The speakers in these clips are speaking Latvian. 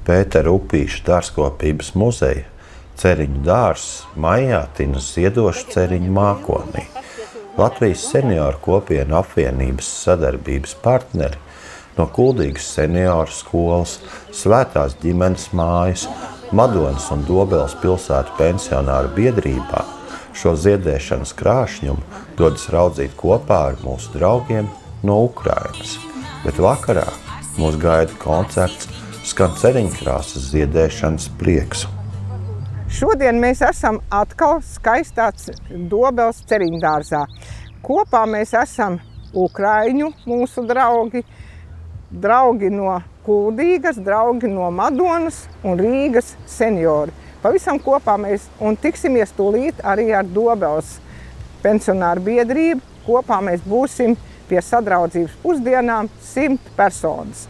Pētera Upīša dārzkopības muzeja Ceriņu dārzs maijā tina ziedošu ceriņu mākonī. Latvijas senioru kopienu apvienības sadarbības partneri no Kuldīgas senioru skolas, Svētās ģimenes mājas, Madonas un Dobeles pilsētu pensionāru biedrībā šo ziedēšanas krāšņumu dodas raudzīt kopā ar mūsu draugiem no Ukrainas. Bet vakarā mūs gaida koncerts skan ceriņkrāsas ziedēšanas prieks. Šodien mēs esam atkal skaistā Dobeles ceriņdārzā. Kopā mēs esam ukraiņu mūsu draugi, draugi no Kuldīgas, draugi no Madonas un Rīgas seniori. Pavisam kopā mēs un tiksimies tūlīt arī ar Dobeles pensionāru biedrību. Kopā mēs būsim pie sadraudzības pusdienām 100 personas.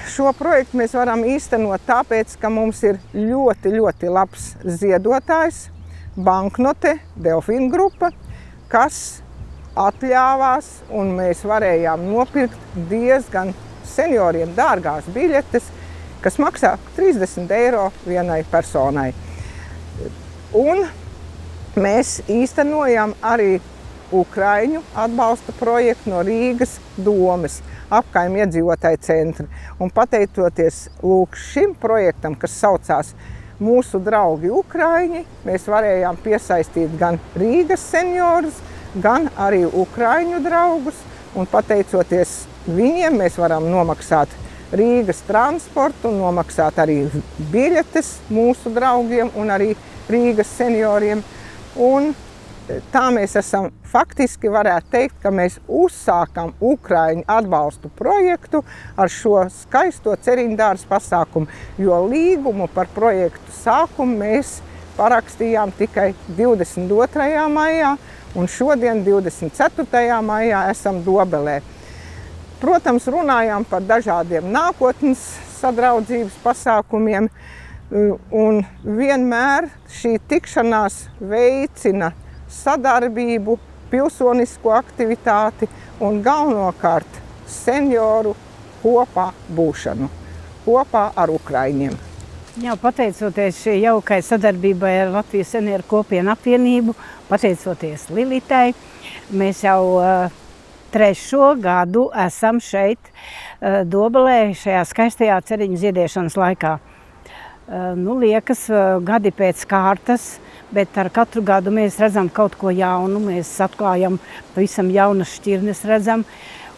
Šo projektu mēs varam īstenot tāpēc, ka mums ir ļoti labs ziedotājs, banknote Delfīna grupa, kas atļāvās un mēs varējām nopirkt diezgan senioriem dārgās biļetes, kas maksā 30 eiro vienai personai. Un mēs īstenojam arī Ukraiņu atbalsta projektu no Rīgas domes apkaimju iedzīvotāju centri. Un pateicoties lūk šim projektam, kas saucās Mūsu draugi Ukraiņi, mēs varējām piesaistīt gan Rīgas seniorus, gan arī Ukraiņu draugus. Un pateicoties viņiem, mēs varam nomaksāt Rīgas transportu, nomaksāt arī biļetes mūsu draugiem un arī Rīgas senioriem. Un tā mēs esam faktiski varētu teikt, ka mēs uzsākam Ukraiņu atbalstu projektu ar šo skaisto ceriņdārzu pasākumu, jo līgumu par projektu sākumu mēs parakstījām tikai 22. maijā un šodien 24. maijā esam Dobelē. Protams, runājām par dažādiem nākotnes sadraudzības pasākumiem un vienmēr šī tikšanās veicina sadarbību, pilsonisko aktivitāti un galvenokārt senioru kopā būšanu, kopā ar ukraiņiem. Jā, pateicoties šī jaukai sadarbībai ar Latvijas senioru kopienu apvienību, pateicoties Lilitai, mēs jau 3. gadu esam šeit Dobelē šajā skaistajā ceriņu ziedēšanas laikā. Liekas, gadi pēc kārtas, bet ar katru gadu mēs redzam kaut ko jaunu, mēs atklājam pavisam jaunas šķirnes redzam,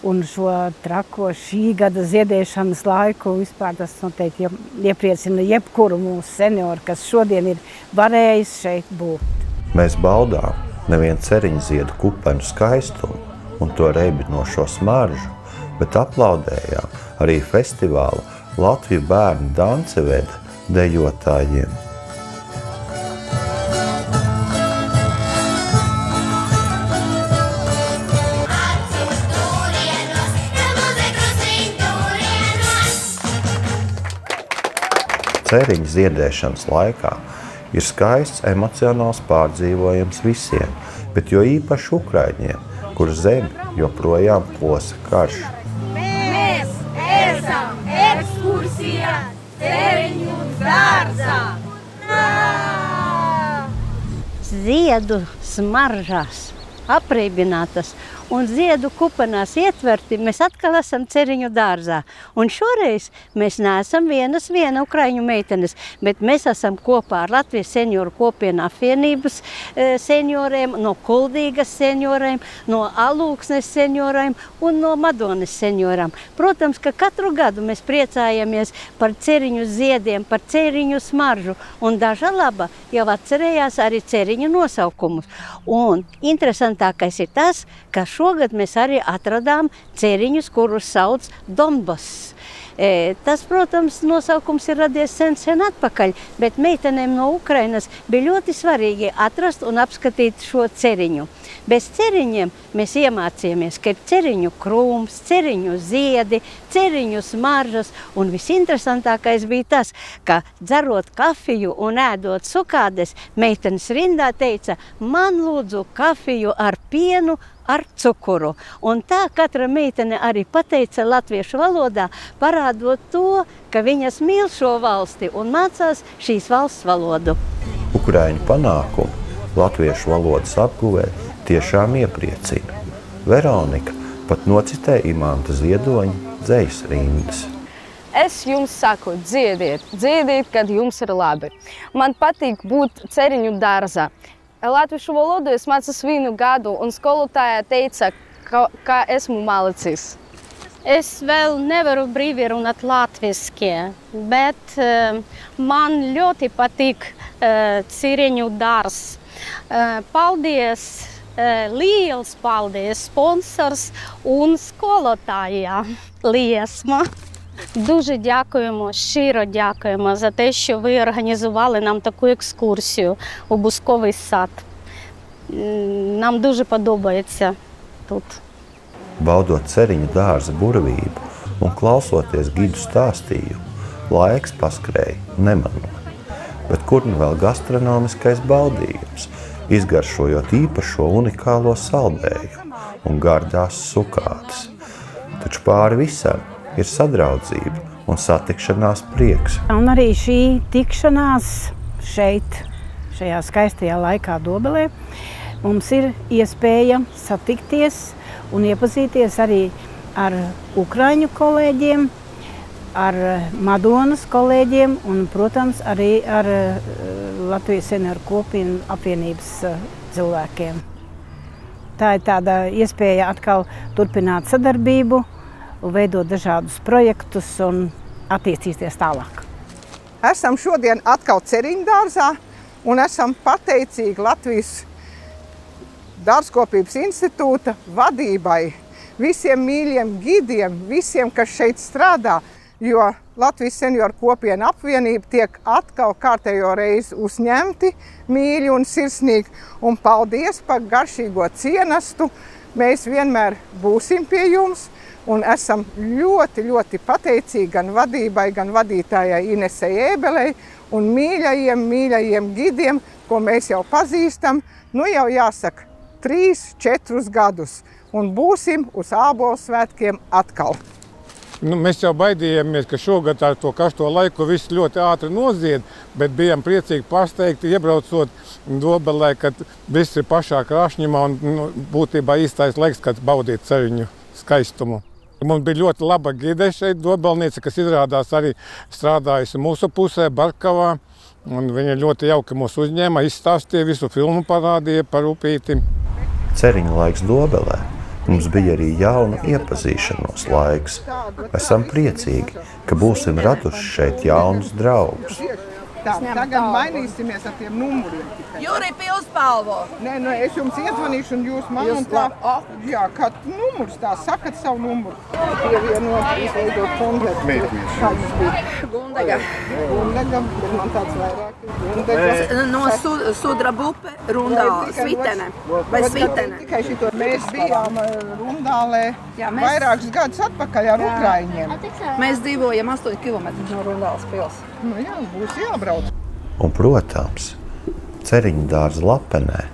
un šo trako šī gada ziedēšanas laiku vispār tas noteikti iepriecina jebkuru mūsu senioru, kas šodien ir varējis šeit būt. Mēs baudām nevienu ceriņu ziedu kupenu skaistumu un to reibinošo smaržu, bet aplaudējām arī festivāla Latviju bērnu danceveda dejotājiem. Ceriņu ziedēšanas laikā ir skaists emocionāls pārdzīvojums visiem, bet jo īpaši ukraiņiem, kur zemi joprojām plosa karš. Mēs esam ekskursijā Ceriņu dārzā! Ziedu smaržās, apreibinātas un ziedu kupenās ietverti, mēs atkal esam Ceriņu dārzā. Un šoreiz mēs neesam viena ukraiņu meitenes, bet mēs esam kopā ar Latvijas senioru kopienu apvienības senioriem, no Kuldīgas senioriem, no Alūksnes senioriem un no Madonas senioram. Protams, ka katru gadu mēs priecājamies par ceriņu ziediem, par ceriņu smaržu, un daža laba jau atcerējās arī ceriņu nosaukumus. Un interesantākais ir tas, ka šogad mēs arī atradām ceriņus, kurus sauc Donbass. Tas, protams, nosaukums ir radies sen atpakaļ, bet meitenēm no Ukrainas bija ļoti svarīgi atrast un apskatīt šo ceriņu. Bez ceriņiem mēs iemācījāmies, ka ir ceriņu krūms, ceriņu ziedi, ceriņu smaržas, un visinteresantākais bija tas, ka dzerot kafiju un ēdot sukādes, meitenes rindā teica, man lūdzu kafiju ar pienu, ar cukuru. Un tā katra meitene arī pateica latviešu valodā, parādot to, ka viņas mīl šo valsti un mācās šīs valsts valodu. Ukraiņu panākumi latviešu valodas apguvē tiešām iepriecina. Veronika pat nocitēja Imanta Ziedoņa dzejas rindas. Es jums saku, dziediet, kad jums ir labi. Man patīk būt Ceriņu dārzā. Latviešu valodu es mācos 1 gadu, un skolotāja teica, ka esmu malicis. Es vēl nevaru brīvi runāt latviski, bet man ļoti patīk Ceriņu dārzs. Paldies, liels paldies sponsors un skolotājā Liesma. Дуже дякуємо, щиро дякуємо за те, що ви організували нам таку екскурсію у Бусковий сад. Нам дуже подобається тут. Baudot Ceriņu dārza burvību un klausoties gidu stāstījumu, laiks paskrēja nemanot. Bet kur nu vēl gastronomiskais baudījums, izgaršojot īpašo unikālo saldējumu un gardās sukātes. Taču pāri visam ir sadraudzība un satikšanās prieks. Un arī šī tikšanās šeit, šajā skaistajā laikā Dobelē, mums ir iespēja satikties un iepazīties arī ar ukraiņu kolēģiem, ar Madonas kolēģiem un, protams, arī ar Latvijas senioru kopienu apvienības cilvēkiem. Tā ir tāda iespēja atkal turpināt sadarbību, veidot dažādus projektus un attīstīties tālāk. Esam šodien atkal Ceriņu dārzā un esam pateicīgi Latvijas Dārzkopības institūta vadībai, visiem mīļiem gidiem, visiem, kas šeit strādā, jo Latvijas senioru kopienu apvienība tiek atkal kārtējo reizi uzņemti, mīļi un sirsnīgi. Un paldies par garšīgo cienastu. Mēs vienmēr būsim pie jums. Un esam ļoti, ļoti pateicīgi gan vadībai, gan vadītājai Inesei Ēbelei un mīļajiem gidiem, ko mēs jau pazīstam, nu jau jāsaka 3-4 gadus. Un būsim uz ābolu svētkiem atkal. Mēs jau baidījāmies, ka šogad ar to karsto laiku viss ļoti ātri nozied, bet bijām priecīgi pasteigti, iebraucot Dobelē, kad viss ir pašā krāšņumā un būtībā īstais laiks, kad baudīt Ceriņu skaistumu. Mums bija ļoti laba gide šeit, dobelniece, kas izrādās arī strādājusi mūsu pusē, Barkavā. Un viņa ļoti jauki mūs uzņēma, izstāstīja visu filmu, parādīja par upīti. Ceriņu laiks Dobelē. Mums bija arī jauna iepazīšanos laiks. Esam priecīgi, ka būsim raduši šeit jaunus draugus. Tagad mainīsimies ar tiem numuriem. Jurij Pilspalvo. Nē, es jums iezvanīšu un jūs man un tā. Jā, kā numurs tā, sakat savu numuru. Pievienot, izveidot konvertu. Kā jums bija? Gundega. Gundega, bet man tāds vairāk. Gundega. No Sudrabupe, Rundāle, Svitene. Vai Svitene? Tikai šito mēs bijām Rundālē vairākus gadus atpakaļ ar ukraiņiem. Mēs dzīvojam 8 kilometrus no Rundāles pils. Nu jā, būs jābrauc. Un, protams, Ceriņu dārza lapenē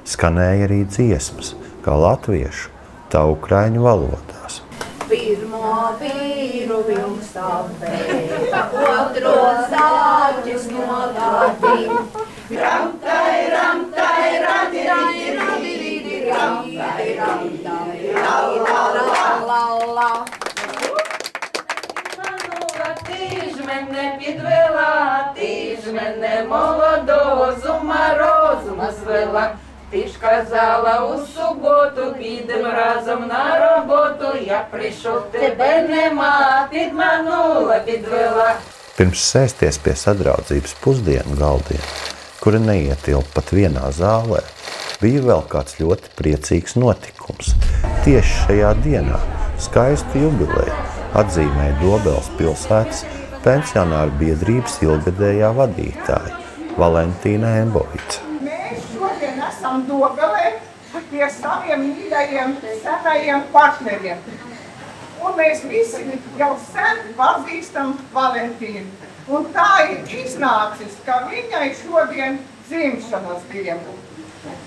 skanēja arī dziesmas, kā latviešu, tā ukraiņu valodās. Pirmo vīru vilks apēja, otro zāķis nodādīja. Ramtai, ramtai, radiridi, radiridi, ramtai, ramtai, la, la, la, la, la. Мене підвела, ти ж мене молодого з ума розума звела. Ти ж казала у суботу, підем разом на роботу. Я прийшов, тебе нема, підманула, підвела. Pirms sēsties pie sadraudzības pusdienu galdiem, kuri neietilpa pat vienā zālē, bija vēl kāds ļoti priecīgs notikums. Tieši šajā dienā skaistu jubileju atzīmēja Dobeles pilsētas pensionāru biedrības ilgadējā vadītāja Valentīna Embovica. Mēs šodien esam Dobelē pie saviem mīļajiem senajiem partneriem. Un mēs visi jau sen pazīstam Valentīnu. Un tā ir iznācis, ka viņai šodien dzimšanas diena.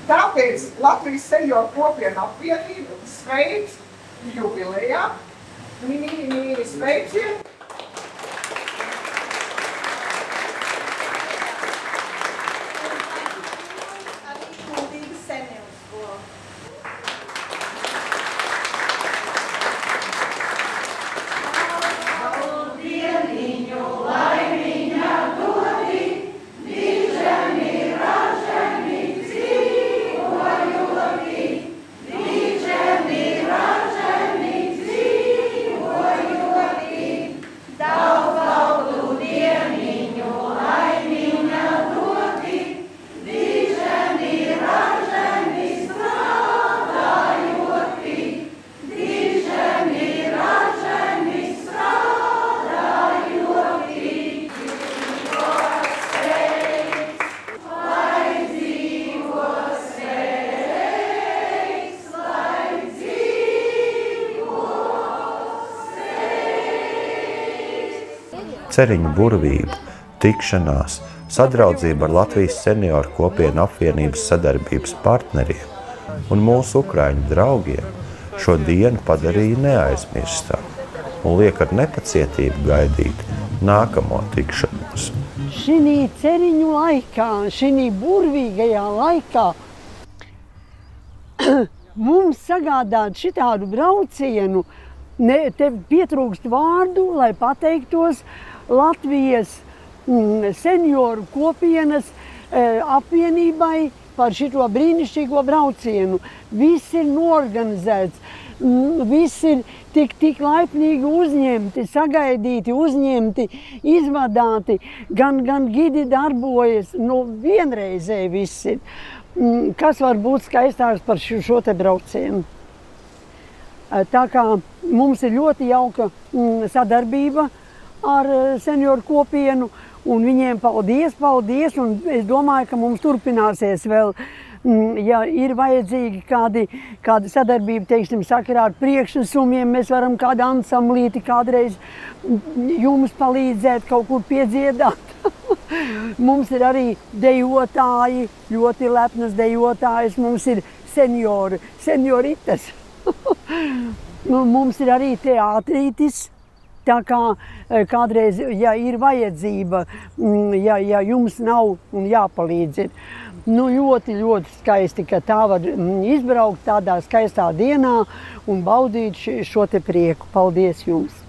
Tāpēc Latvijas senioru kopienu apvienība sveic jubilejā. Mīļi sveicieni! Ceriņu burvību, tikšanās, sadraudzība ar Latvijas senioru kopienu apvienības sadarbības partneriem un mūsu ukraiņu draugiem šo dienu padarīja neaizmirstām un liek ar nepacietību gaidīt nākamo tikšanos. Šinī ceriņu laikā, šinī burvīgajā laikā mums sagādāt šitādu braucienu, te pietrūkst vārdu, lai pateiktos Latvijas senioru kopienas apvienībai par šito brīnišķīgo braucienu. Viss ir norganizēts, viss ir tik laipnīgi uzņemti, sagaidīti, uzņemti, izvadāti, gan gidi darbojas, vienreizēji viss ir. Kas var būt skaistāks par šo te braucienu? Tā kā mums ir ļoti jauka sadarbība ar senioru kopienu, un viņiem paldies, un es domāju, ka mums turpināsies vēl, ja ir vajadzīgi kādi sadarbība, teiksim, sakarā ar priekšnesumiem, mēs varam kādu ansamblīti kādreiz jums palīdzēt, kaut kur piedziedāt. Mums ir arī dejotāji, ļoti lepnas dejotājas, mums ir seniorites. Mums ir arī teātrītis, tā kā kādreiz, ja ir vajadzība, ja jums nav un jāpalīdz ir. Ļoti skaisti, ka tā var izbraukt tādā skaistā dienā un baudīt šo te prieku. Paldies jums!